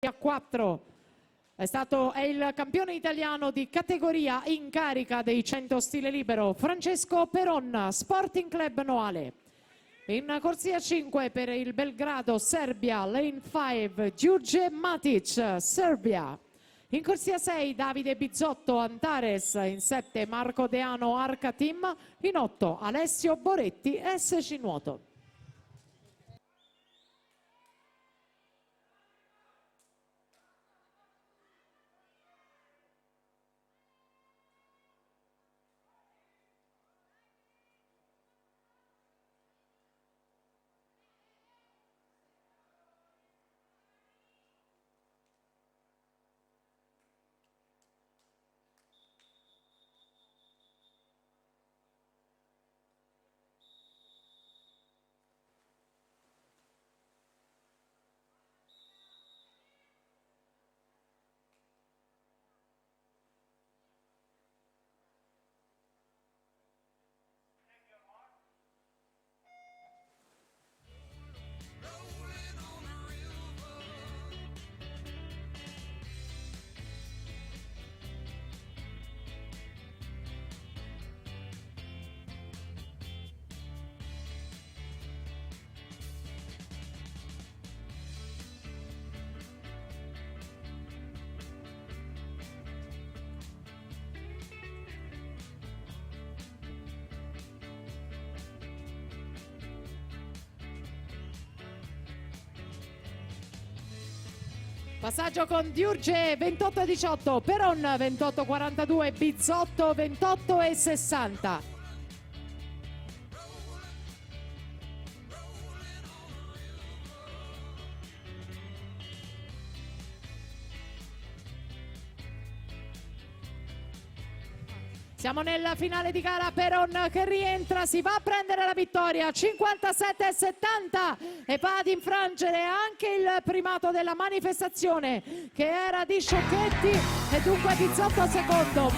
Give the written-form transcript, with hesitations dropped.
a 4. È il campione italiano di categoria in carica dei 100 stile libero, Francesco Peron, Sporting Club Noale. In corsia 5 per il Belgrado, Serbia, Lane 5, Đurđe Matic, Serbia. In corsia 6 Davide Bizzotto, Antares. In 7 Marco Deano, Arca Team. In 8 Alessio Boretti, SC Nuoto. Passaggio con Đurđe 28-18, Peron 28-42, Bizzotto 28-60. Siamo nella finale di gara, Peron che rientra, si va a prendere la vittoria, 57-70 e va ad infrangere anche il primato della manifestazione che era di Sciocchetti e dunque Bizzotto secondo.